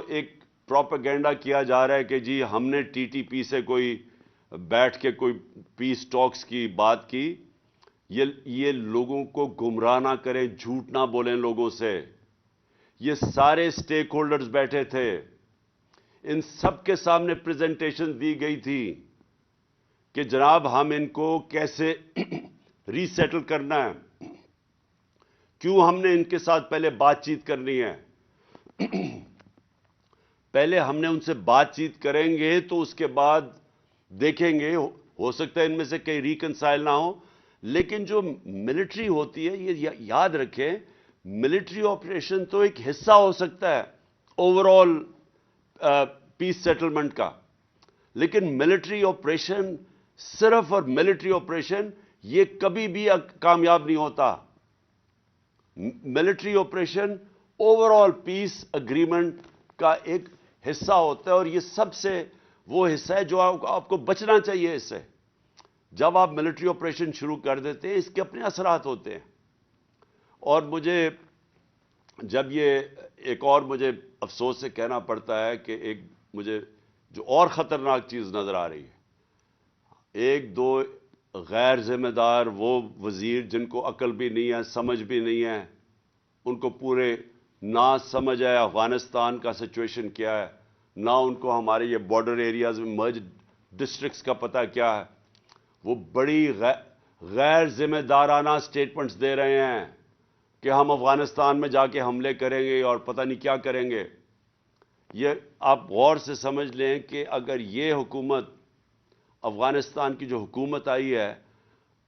ایک پروپیگنڈا کیا جا رہا ہے کہ جی ہم نے ٹی ٹی پی سے کوئی بیٹھ کے کوئی پیس ٹاکس کی بات کی، یہ لوگوں کو گمراہ نہ کریں، جھوٹ نہ بولیں لوگوں سے. یہ سارے سٹیک ہولڈرز بیٹھے تھے، ان سب کے سامنے پریزنٹیشن دی گئی تھی کہ جناب ہم ان کو کیسے ری سیٹل کرنا ہے، کیوں ہم نے ان کے ساتھ پہلے بات چیت کرنی ہے. پہلے ہم نے ان سے بات چیت کریں گے تو اس کے بعد دیکھیں گے، ہو سکتا ہے ان میں سے کئی ریکنسائل نہ ہو، لیکن جو ملٹری ہوتی ہے، یہ یاد رکھیں، ملٹری آپریشن تو ایک حصہ ہو سکتا ہے اوور آل پیس سیٹلمنٹ کا، لیکن ملٹری آپریشن صرف اور ملٹری آپریشن یہ کبھی بھی کامیاب نہیں ہوتا. ملٹری آپریشن اوور آل پیس اگریمنٹ کا ایک حصہ ہوتا ہے، اور یہ سب سے وہ حصہ ہے جو آپ کو بچنا چاہیے اس سے. جب آپ ملٹری آپریشن شروع کر دیتے ہیں، اس کے اپنے اثرات ہوتے ہیں. اور مجھے جب یہ ایک اور مجھے افسوس سے کہنا پڑتا ہے کہ ایک مجھے جو اور خطرناک چیز نظر آ رہی ہے، ایک دو غیر ذمہ دار وہ وزیر جن کو عقل بھی نہیں ہے، سمجھ بھی نہیں ہے، ان کو پورے نہ سمجھ ہے افغانستان کا سچویشن کیا ہے، نہ ان کو ہمارے یہ بارڈر ایریاز میں مرج ڈسٹرکٹس کا پتہ کیا ہے. وہ بڑی غیر ذمہ دارانہ سٹیٹمنٹس دے رہے ہیں کہ ہم افغانستان میں جا کے حملے کریں گے اور پتہ نہیں کیا کریں گے. یہ آپ غور سے سمجھ لیں کہ اگر یہ حکومت، افغانستان کی جو حکومت آئی ہے،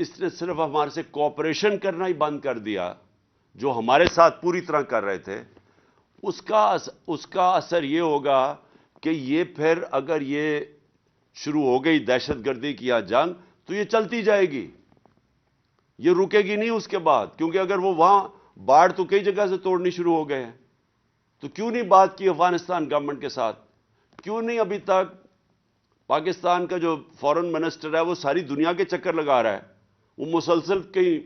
اس نے صرف ہمارے سے کوآپریشن کرنا ہی بند کر دیا، جو ہمارے ساتھ پوری طرح کر رہے تھے، اس کا اثر یہ ہوگا کہ یہ پھر اگر یہ شروع ہو گئی دہشت گردی کی یا جنگ، تو یہ چلتی جائے گی، یہ رکے گی نہیں اس کے بعد. کیونکہ اگر وہ وہاں باڑ تو کئی جگہ سے توڑنی شروع ہو گئے ہیں، تو کیوں نہیں بات کی افغانستان گورنمنٹ کے ساتھ؟ کیوں نہیں ابھی تک پاکستان کا جو فورن منسٹر ہے وہ ساری دنیا کے چکر لگا رہا ہے، وہ مسلسل کہیں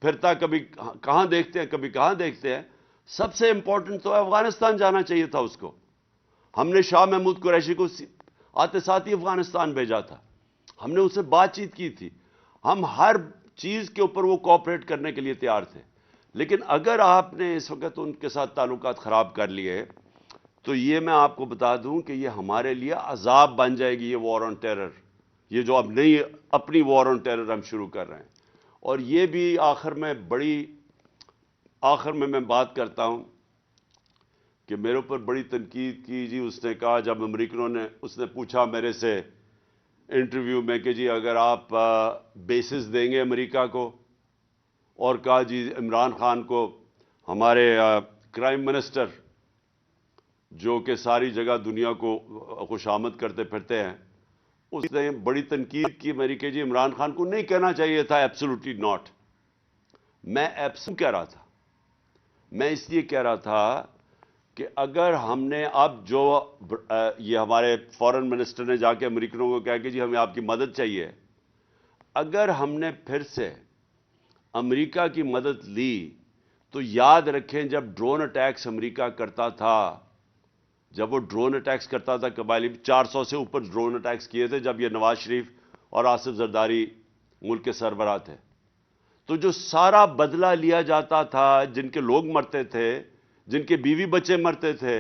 پھرتا، کبھی کہاں دیکھتے ہیں کبھی کہاں دیکھتے ہیں. سب سے امپورٹنٹ تو افغانستان جانا چاہیے تھا اس کو. ہم نے شاہ محمود قریشی کو آتے ساتھ ہی افغانستان بھیجا تھا، ہم نے اس سے بات چیت کی تھی، ہم ہر چیز کے اوپر وہ کوآپریٹ کرنے کے لیے تیار تھے. لیکن اگر آپ نے اس وقت ان کے ساتھ تعلقات خراب کر لیے تو یہ میں آپ کو بتا دوں کہ یہ ہمارے لیے عذاب بن جائے گی، یہ وار آن ٹیرر، یہ جو اب نئی اپنی وار آن ٹیرر ہم شروع کر رہے ہیں. اور یہ بھی آخر میں بات کرتا ہوں کہ میرے اوپر بڑی تنقید کی جی. اس نے کہا، جب امریکنوں نے اس نے پوچھا میرے سے انٹرویو میں کہ جی اگر آپ بیسز دیں گے امریکہ کو، اور کہا جی عمران خان کو، ہمارے کرائم منسٹر جو کہ ساری جگہ دنیا کو خوشامد کرتے پھرتے ہیں، اس نے بڑی تنقید کی میری کہ جی عمران خان کو نہیں کہنا چاہیے تھا ایبسولوٹلی ناٹ. میں ایبسولوٹ کہہ رہا تھا، میں اس لیے کہہ رہا تھا کہ اگر ہم نے اب جو یہ ہمارے فورن منسٹر نے جا کے امریکنوں کو کہا کہ جی ہمیں آپ کی مدد چاہیے، اگر ہم نے پھر سے امریکہ کی مدد لی تو یاد رکھیں جب ڈرون اٹیکس امریکہ کرتا تھا، جب وہ ڈرون اٹیکس کرتا تھا قبائلی 400 سے اوپر ڈرون اٹیکس کیے تھے جب یہ نواز شریف اور آصف زرداری ملک کے سربراہ تھے، تو جو سارا بدلہ لیا جاتا تھا، جن کے لوگ مرتے تھے، جن کے بیوی بچے مرتے تھے،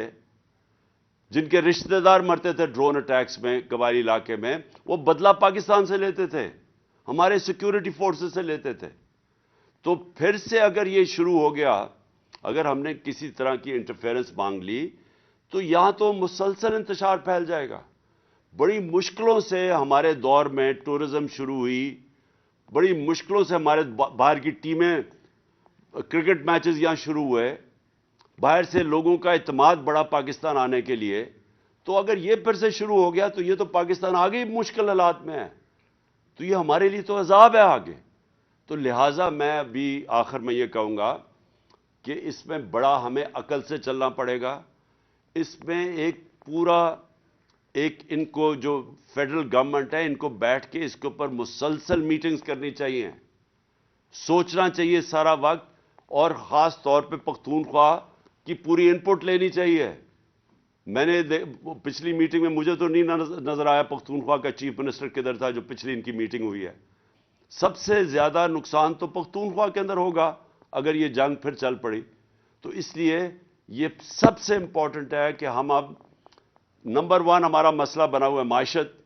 جن کے رشتہ دار مرتے تھے ڈرون اٹیکس میں قبائلی علاقے میں، وہ بدلہ پاکستان سے لیتے تھے، ہمارے سیکیورٹی فورسز سے لیتے تھے. تو پھر سے اگر یہ شروع ہو گیا، اگر ہم نے کسی طرح کی انٹرفیرنس مانگ لی تو یہاں تو مسلسل انتشار پھیل جائے گا. بڑی مشکلوں سے ہمارے دور میں ٹورزم شروع ہوئی، بڑی مشکلوں سے ہمارے باہر کی ٹیمیں، کرکٹ میچز یہاں شروع ہوئے، باہر سے لوگوں کا اعتماد بڑا پاکستان آنے کے لیے. تو اگر یہ پھر سے شروع ہو گیا تو یہ تو پاکستان آگے ہی مشکل حالات میں ہے، تو یہ ہمارے لیے تو عذاب ہے آگے. تو لہٰذا میں ابھی آخر میں یہ کہوں گا کہ اس میں بڑا ہمیں عقل سے چلنا پڑے گا. اس میں ان کو جو فیڈرل گورنمنٹ ہے، ان کو بیٹھ کے اس کے اوپر مسلسل میٹنگز کرنی چاہیے، سوچنا چاہیے سارا وقت، اور خاص طور پہ پختونخوا کی پوری ان پٹ لینی چاہیے. میں نے پچھلی میٹنگ میں مجھے تو نہیں نظر آیا پختونخوا کا چیف منسٹر کدھر تھا جو پچھلی ان کی میٹنگ ہوئی ہے. سب سے زیادہ نقصان تو پختونخوا کے اندر ہوگا اگر یہ جنگ پھر چل پڑی. تو اس لیے یہ سب سے امپورٹنٹ ہے کہ ہم اب نمبر 1 ہمارا مسئلہ بنا ہوا ہے معیشت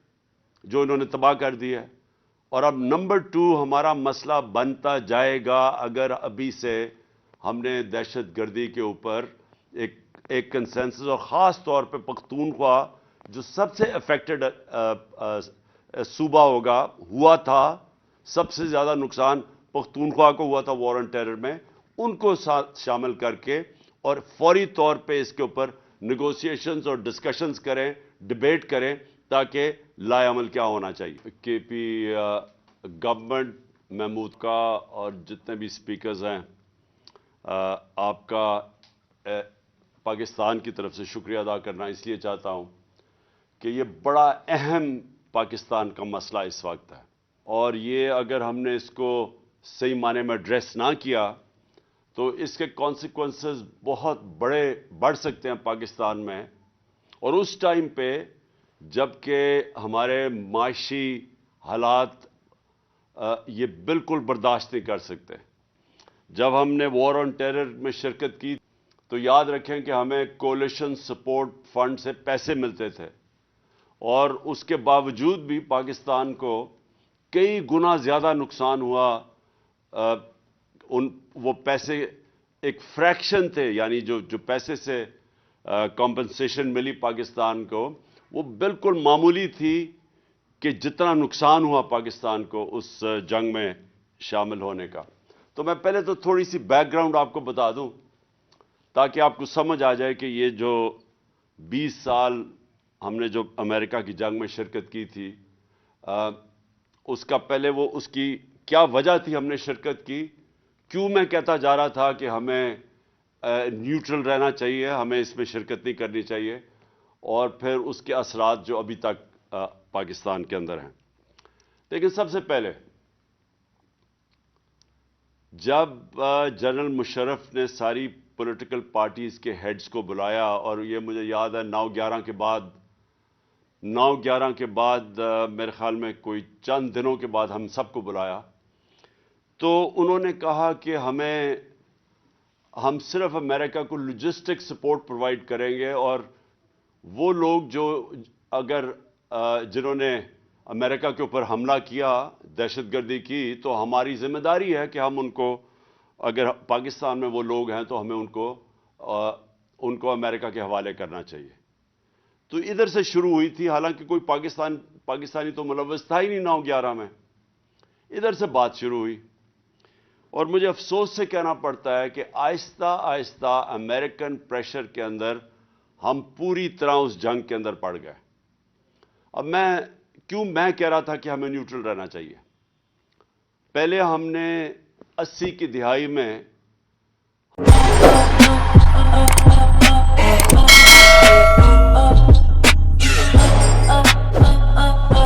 جو انہوں نے تباہ کر دی ہے, اور اب نمبر 2 ہمارا مسئلہ بنتا جائے گا اگر ابھی سے ہم نے دہشت گردی کے اوپر ایک کنسنسس, اور خاص طور پہ پختونخوا جو سب سے افیکٹڈ صوبہ ہوا تھا, سب سے زیادہ نقصان پختونخوا کو ہوا تھا وار آن ٹیرر میں, ان کو شامل کر کے اور فوری طور پہ اس کے اوپر نیگوسیشنز اور ڈسکشنز کریں, ڈبیٹ کریں تاکہ لائے عمل کیا ہونا چاہیے. کے پی گورنمنٹ محمود کا اور جتنے بھی سپیکرز ہیں آپ کا پاکستان کی طرف سے شکریہ ادا کرنا اس لیے چاہتا ہوں کہ یہ بڑا اہم پاکستان کا مسئلہ اس وقت ہے, اور یہ اگر ہم نے اس کو صحیح معنی میں ایڈریس نہ کیا تو اس کے کانسیکوینسز بہت بڑھ سکتے ہیں پاکستان میں, اور اس ٹائم پہ جب کہ ہمارے معاشی حالات یہ بالکل برداشت نہیں کر سکتے. جب ہم نے وار آن ٹیرر میں شرکت کی تو یاد رکھیں کہ ہمیں کولیشن سپورٹ فنڈ سے پیسے ملتے تھے, اور اس کے باوجود بھی پاکستان کو کئی گنا زیادہ نقصان ہوا. وہ پیسے ایک فریکشن تھے, یعنی جو پیسے سے کمپنسیشن ملی پاکستان کو وہ بالکل معمولی تھی کہ جتنا نقصان ہوا پاکستان کو اس جنگ میں شامل ہونے کا. تو میں پہلے تو تھوڑی سی بیک گراؤنڈ آپ کو بتا دوں تاکہ آپ کو سمجھ آ جائے کہ یہ جو 20 سال ہم نے جو امریکہ کی جنگ میں شرکت کی تھی اس کا پہلے اس کی کیا وجہ تھی ہم نے شرکت کی, کیوں میں کہتا جا رہا تھا کہ ہمیں نیوٹرل رہنا چاہیے, ہمیں اس میں شرکت نہیں کرنی چاہیے, اور پھر اس کے اثرات جو ابھی تک پاکستان کے اندر ہیں. لیکن سب سے پہلے جب جنرل مشرف نے ساری پولیٹیکل پارٹیز کے ہیڈز کو بلایا, اور یہ مجھے یاد ہے 9/11 کے بعد میرے خیال میں کوئی چند دنوں کے بعد ہم سب کو بلایا, تو انہوں نے کہا کہ ہم صرف امریکہ کو لاجسٹک سپورٹ پرووائڈ کریں گے, اور وہ لوگ جنہوں نے امریکہ کے اوپر حملہ کیا, دہشت گردی کی, تو ہماری ذمہ داری ہے کہ ہم ان کو, اگر پاکستان میں وہ لوگ ہیں تو ہمیں ان کو امریکہ کے حوالے کرنا چاہیے. تو ادھر سے شروع ہوئی تھی, حالانکہ کوئی پاکستانی تو ملوث تھا ہی نہیں 9/11 میں, ادھر سے بات شروع ہوئی. اور مجھے افسوس سے کہنا پڑتا ہے کہ آہستہ آہستہ امریکن پریشر کے اندر ہم پوری طرح اس جنگ کے اندر پڑ گئے. اب میں کہہ رہا تھا کہ ہمیں نیوٹرل رہنا چاہیے. پہلے ہم نے 80 کی دہائی میں